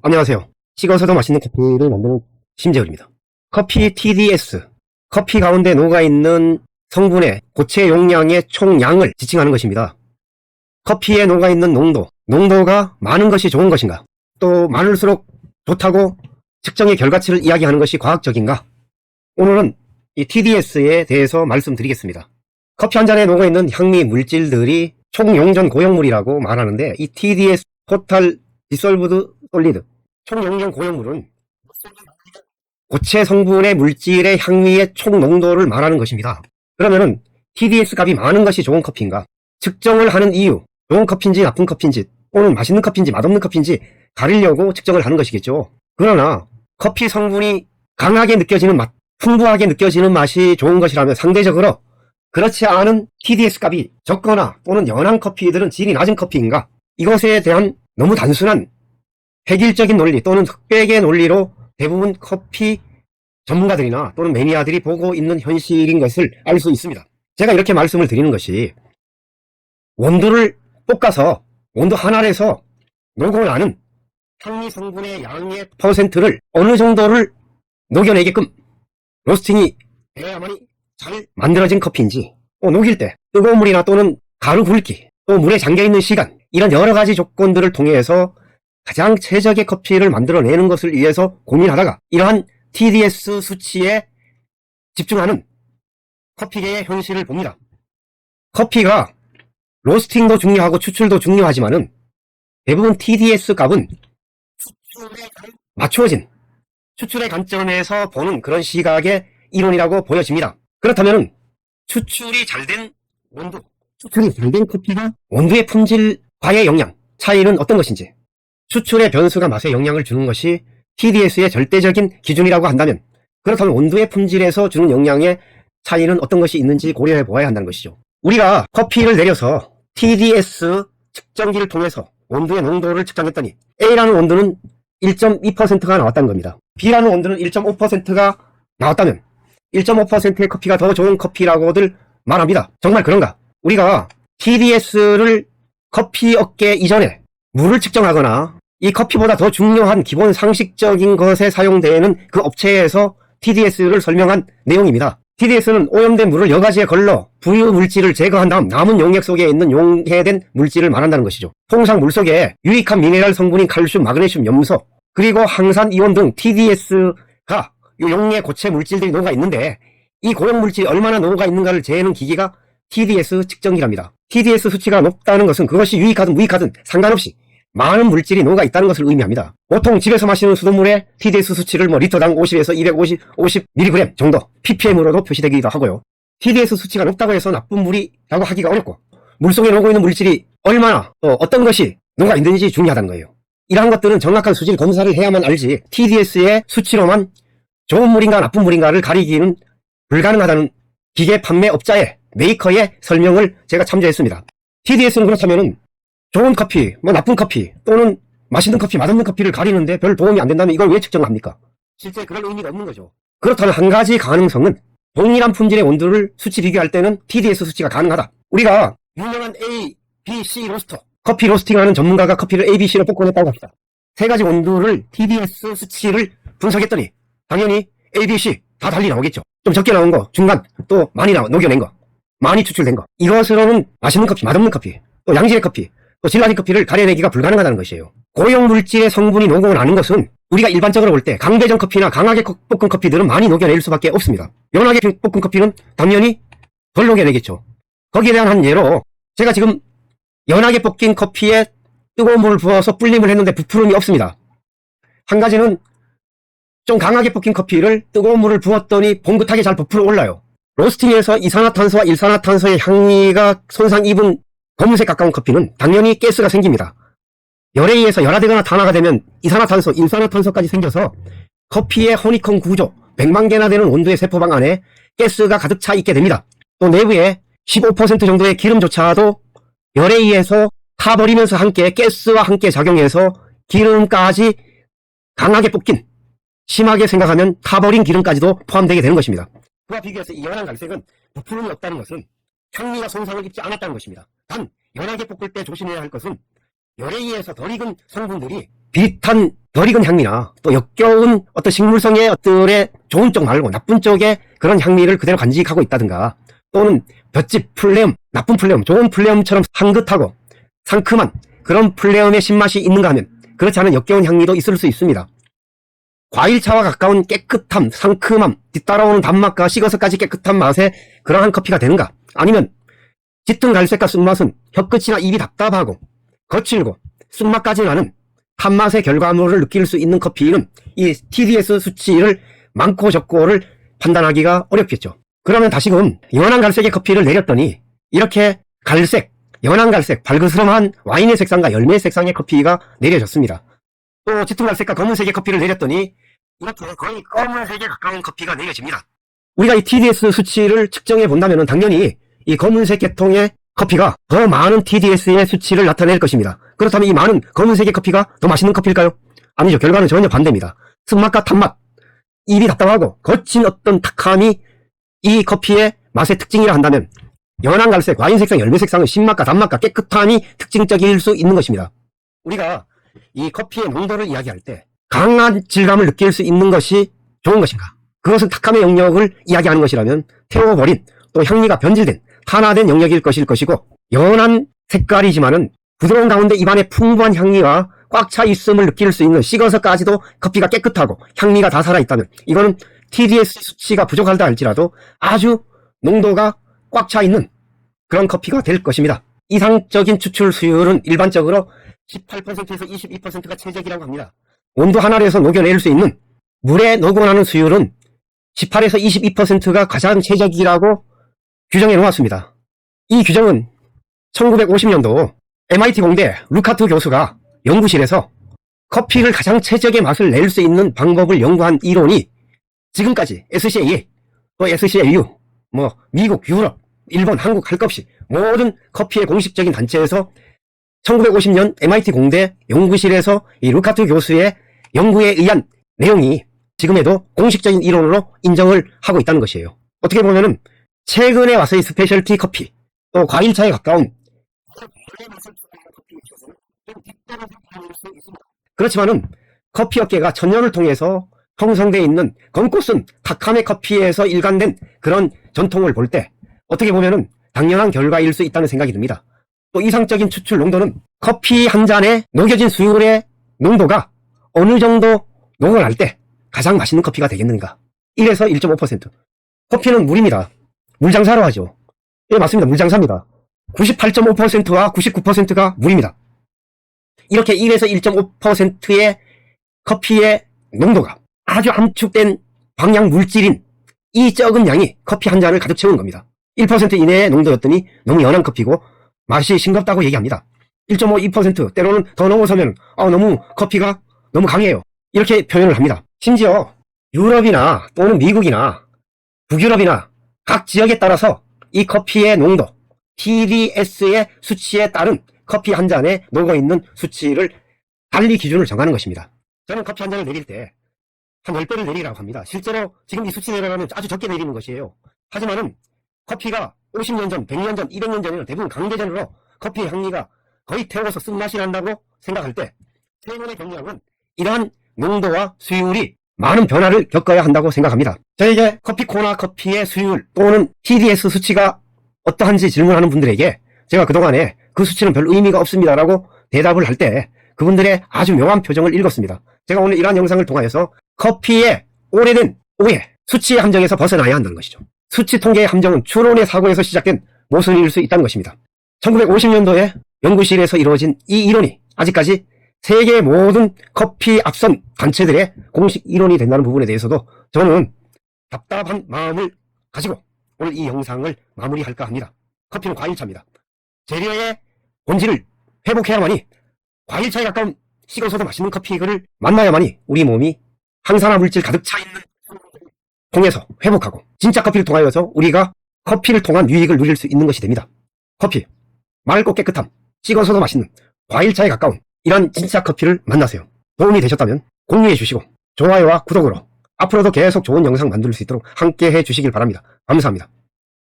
안녕하세요. 식어서도 맛있는 커피를 만드는 심재울입니다. 커피 TDS, 커피 가운데 녹아있는 성분의 고체 용량의 총량을 지칭하는 것입니다. 커피에 녹아있는 농도가 많은 것이 좋은 것인가? 또 많을수록 좋다고 측정의 결과치를 이야기하는 것이 과학적인가? 오늘은 이 TDS에 대해서 말씀드리겠습니다. 커피 한 잔에 녹아있는 향미 물질들이 총용전 고형물이라고 말하는데, 이 TDS, 토탈 디솔브드 솔리드, 총용전 고형물은 고체 성분의 물질의 향미의 총 농도를 말하는 것입니다. 그러면은 TDS 값이 많은 것이 좋은 커피인가? 측정을 하는 이유, 좋은 커피인지 나쁜 커피인지, 또는 맛있는 커피인지 맛없는 커피인지 가리려고 측정을 하는 것이겠죠. 그러나 커피 성분이 강하게 느껴지는 맛, 풍부하게 느껴지는 맛이 좋은 것이라면 상대적으로 그렇지 않은 TDS 값이 적거나 또는 연한 커피들은 질이 낮은 커피인가? 이것에 대한 너무 단순한 획일적인 논리 또는 흑백의 논리로 대부분 커피 전문가들이나 또는 매니아들이 보고 있는 현실인 것을 알 수 있습니다. 제가 이렇게 말씀을 드리는 것이, 원두를 볶아서 원두 하나에서 녹아나는 향미 성분의 양의 퍼센트를 어느 정도를 녹여내게끔 로스팅이 돼야만이 잘 만들어진 커피인지, 또 녹일 때 뜨거운 물이나 또는 가루 굵기, 또 물에 잠겨있는 시간, 이런 여러 가지 조건들을 통해서 가장 최적의 커피를 만들어내는 것을 위해서 고민하다가 이러한 TDS 수치에 집중하는 커피계의 현실을 봅니다. 커피가 로스팅도 중요하고 추출도 중요하지만은 대부분 TDS 값은 추출에 맞추어진 추출의 관점에서 보는 그런 시각의 이론이라고 보여집니다. 그렇다면 추출이 잘된 원두, 추출이 잘된 커피가 원두의 품질과의 영향 차이는 어떤 것인지, 추출의 변수가 맛에 영향을 주는 것이 TDS의 절대적인 기준이라고 한다면, 그렇다면 원두의 품질에서 주는 영향의 차이는 어떤 것이 있는지 고려해 보아야 한다는 것이죠. 우리가 커피를 내려서 TDS 측정기를 통해서 원두의 농도를 측정했더니 A라는 원두는 1.2%가 나왔다는 겁니다. B라는 원두는 1.5%가 나왔다면 1.5%의 커피가 더 좋은 커피라고들 말합니다. 정말 그런가? 우리가 TDS를 커피 업계 이전에 물을 측정하거나 이 커피보다 더 중요한 기본 상식적인 것에 사용되는 그 업체에서 TDS를 설명한 내용입니다. TDS는 오염된 물을 여과지에 걸러 부유 물질을 제거한 다음 남은 용액 속에 있는 용해된 물질을 말한다는 것이죠. 통상 물 속에 유익한 미네랄 성분인 칼슘, 마그네슘, 염소, 그리고 항산 이온 등 TDS가 용의 고체 물질들이 녹아 있는데, 이 고용 물질이 얼마나 녹아 있는가를 재는 기기가 TDS 측정기랍니다. TDS 수치가 높다는 것은 그것이 유익하든 무익하든 상관없이 많은 물질이 녹아 있다는 것을 의미합니다. 보통 집에서 마시는 수돗물의 TDS 수치를 리터당 50에서 250mg 정도 ppm으로도 표시되기도 하고요. TDS 수치가 높다고 해서 나쁜 물이라고 하기가 어렵고, 물속에 녹고 있는 물질이 얼마나 어떤 것이 녹아 있는지 중요하다는 거예요. 이러한 것들은 정확한 수질 검사를 해야만 알지, TDS의 수치로만 좋은 물인가 나쁜 물인가를 가리기는 불가능하다는 기계 판매업자의 메이커의 설명을 제가 참조했습니다. TDS는 그렇다면은 좋은 커피, 나쁜 커피, 또는 맛있는 커피, 맛없는 커피를 가리는데 별 도움이 안 된다면 이걸 왜 측정합니까? 실제 그럴 의미가 없는 거죠. 그렇다면 한 가지 가능성은, 동일한 품질의 원두를 수치 비교할 때는 TDS 수치가 가능하다. 우리가 유명한 A, B, C 로스터, 커피 로스팅하는 전문가가 커피를 A, B, C로 볶아냈다고 합시다. 세 가지 원두를 TDS 수치를 분석했더니 당연히 A, B, C 다 달리 나오겠죠. 좀 적게 나온 거, 중간, 또 많이 녹여낸 거, 많이 추출된 거. 이것으로는 맛있는 커피, 맛없는 커피, 또 양질의 커피, 또 질 낮은 커피를 가려내기가 불가능하다는 것이에요. 고용 물질의 성분이 녹아나는 것은 우리가 일반적으로 볼 때 강배전 커피나 강하게 볶은 커피들은 많이 녹여낼 수밖에 없습니다. 연하게 볶은 커피는 당연히 덜 녹여내겠죠. 거기에 대한 한 예로, 제가 지금 연하게 볶인 커피에 뜨거운 물을 부어서 불림을 했는데 부풀음이 없습니다. 한 가지는 좀 강하게 볶인 커피를 뜨거운 물을 부었더니 봉긋하게 잘 부풀어 올라요. 로스팅에서 이산화탄소와 일산화탄소의 향미가 손상 입은 검은색 가까운 커피는 당연히 가스가 생깁니다. 열에 의해서 열화되거나 탄화가 되면 이산화탄소, 일산화탄소까지 생겨서 커피의 허니콤 구조, 100만 개나 되는 온도의 세포방 안에 가스가 가득 차 있게 됩니다. 또 내부에 15% 정도의 기름조차도 열에 의해서 타버리면서 함께 가스와 함께 작용해서 기름까지 강하게 볶인, 심하게 생각하면 타버린 기름까지도 포함되게 되는 것입니다. 그와 비교해서 이 연한 갈색은 부풀음이 없다는 것은 향미가 손상을 입지 않았다는 것입니다. 단 연하게 볶을 때 조심해야 할 것은 열에 의해서 덜 익은 성분들이 비릿한 덜 익은 향미나 또 역겨운 어떤 식물성의 어들의 좋은 쪽 말고 나쁜 쪽의 그런 향미를 그대로 간직하고 있다든가, 또는 볏짚 플레음, 나쁜 플레음, 좋은 플레음처럼 향긋하고 상큼한 그런 플레음의 신맛이 있는가 하면 그렇지 않은 역겨운 향미도 있을 수 있습니다. 과일차와 가까운 깨끗함, 상큼함, 뒤따라오는 단맛과 식어서까지 깨끗한 맛의 그러한 커피가 되는가? 아니면 짙은 갈색과 쓴맛은 혀끝이나 입이 답답하고 거칠고 쓴맛까지 나는 탄맛의 결과물을 느낄 수 있는 커피는 이 TDS 수치를 많고 적고를 판단하기가 어렵겠죠. 그러면 다시금 연한 갈색의 커피를 내렸더니 이렇게 갈색, 연한 갈색, 발그스름한 와인의 색상과 열매의 색상의 커피가 내려졌습니다. 또 짙은 갈색과 검은색의 커피를 내렸더니 이렇게 거의 검은색에 가까운 커피가 내려집니다. 우리가 이 TDS 수치를 측정해 본다면 당연히 이 검은색 계통의 커피가 더 많은 TDS의 수치를 나타낼 것입니다. 그렇다면 이 많은 검은색의 커피가 더 맛있는 커피일까요? 아니죠. 결과는 전혀 반대입니다. 쓴맛과 탄맛, 입이 답답하고 거친 어떤 탁함이 이 커피의 맛의 특징이라 한다면 연한 갈색, 와인 색상, 열매 색상은 신맛과 단맛과 깨끗함이 특징적일 수 있는 것입니다. 우리가 이 커피의 농도를 이야기할 때 강한 질감을 느낄 수 있는 것이 좋은 것인가? 그것은 탁함의 영역을 이야기하는 것이라면 태워버린 또 향미가 변질된 탄화된 영역일 것이고, 연한 색깔이지만은 부드러운 가운데 입안에 풍부한 향미와 꽉 차 있음을 느낄 수 있는, 식어서까지도 커피가 깨끗하고 향미가 다 살아있다면 이거는 TDS 수치가 부족하다 할지라도 아주 농도가 꽉 차 있는 그런 커피가 될 것입니다. 이상적인 추출 수율은 일반적으로 18%에서 22%가 최적이라고 합니다. 온도 하나에서 녹여낼 수 있는 물에 녹여나는 수율은 18에서 22%가 가장 최적이라고 규정해 놓았습니다. 이 규정은 1950년도 MIT 공대 루카트 교수가 연구실에서 커피를 가장 최적의 맛을 낼 수 있는 방법을 연구한 이론이 지금까지 SCA, 또 SCAU, 미국, 유럽, 일본, 한국 할 것 없이 모든 커피의 공식적인 단체에서 1950년 MIT 공대 연구실에서 이 루카트 교수의 연구에 의한 내용이 지금에도 공식적인 이론으로 인정을 하고 있다는 것이에요. 어떻게 보면은 최근에 와서의 스페셜티 커피, 또 과일차에 가까운 그렇지만은 커피 업계가 천년을 통해서 형성되어 있는 검고 쓴 탁함의 커피에서 일관된 그런 전통을 볼 때 어떻게 보면은 당연한 결과일 수 있다는 생각이 듭니다. 또 이상적인 추출 농도는 커피 한 잔에 녹여진 수율의 농도가 어느 정도 녹아날 때 가장 맛있는 커피가 되겠는가? 1에서 1.5%. 커피는 물입니다. 물장사로 하죠. 예, 맞습니다. 물장사입니다. 98.5%와 99%가 물입니다. 이렇게 1에서 1.5%의 커피의 농도가 아주 함축된 방향 물질인 이 적은 양이 커피 한 잔을 가득 채우는 겁니다. 1% 이내의 농도였더니 너무 연한 커피고 맛이 싱겁다고 얘기합니다. 1.5, 2% 때로는 더 넘어서면 너무 커피가 너무 강해요. 이렇게 표현을 합니다. 심지어 유럽이나 또는 미국이나 북유럽이나 각 지역에 따라서 이 커피의 농도, TDS의 수치에 따른 커피 한 잔에 녹아있는 수치를 달리 기준을 정하는 것입니다. 저는 커피 한 잔을 내릴 때 한 10배를 내리라고 합니다. 실제로 지금 이 수치 내려가면 아주 적게 내리는 것이에요. 하지만은 커피가 50년 전, 100년 전, 200년 전에는 대부분 강대전으로 커피의 향미가 거의 태워서 쓴맛이 난다고 생각할 때 최근의 경향은 이러한 농도와 수율이 많은 변화를 겪어야 한다고 생각합니다. 저에게 커피코나 커피의 수율 또는 TDS 수치가 어떠한지 질문하는 분들에게 제가 그동안에 그 수치는 별 의미가 없습니다라고 대답을 할 때 그분들의 아주 묘한 표정을 읽었습니다. 제가 오늘 이러한 영상을 통하여서 커피의 오래된 오해, 수치의 함정에서 벗어나야 한다는 것이죠. 수치 통계의 함정은 추론의 사고에서 시작된 모순일 수 있다는 것입니다. 1950년도에 연구실에서 이루어진 이 이론이 아직까지 세계 모든 커피 앞선 단체들의 공식 이론이 된다는 부분에 대해서도 저는 답답한 마음을 가지고 오늘 이 영상을 마무리할까 합니다. 커피는 과일차입니다. 재료의 본질을 회복해야만이 과일차에 가까운 식어서도 맛있는 커피를 만나야만이 우리 몸이 항산화 물질 가득 차 있는 통해서 회복하고 진짜 커피를 통하여서 우리가 커피를 통한 유익을 누릴 수 있는 것이 됩니다. 커피, 맑고 깨끗함, 식어서도 맛있는 과일차에 가까운 이런 진짜 커피를 만나세요. 도움이 되셨다면 공유해 주시고 좋아요와 구독으로 앞으로도 계속 좋은 영상 만들 수 있도록 함께 해 주시길 바랍니다. 감사합니다.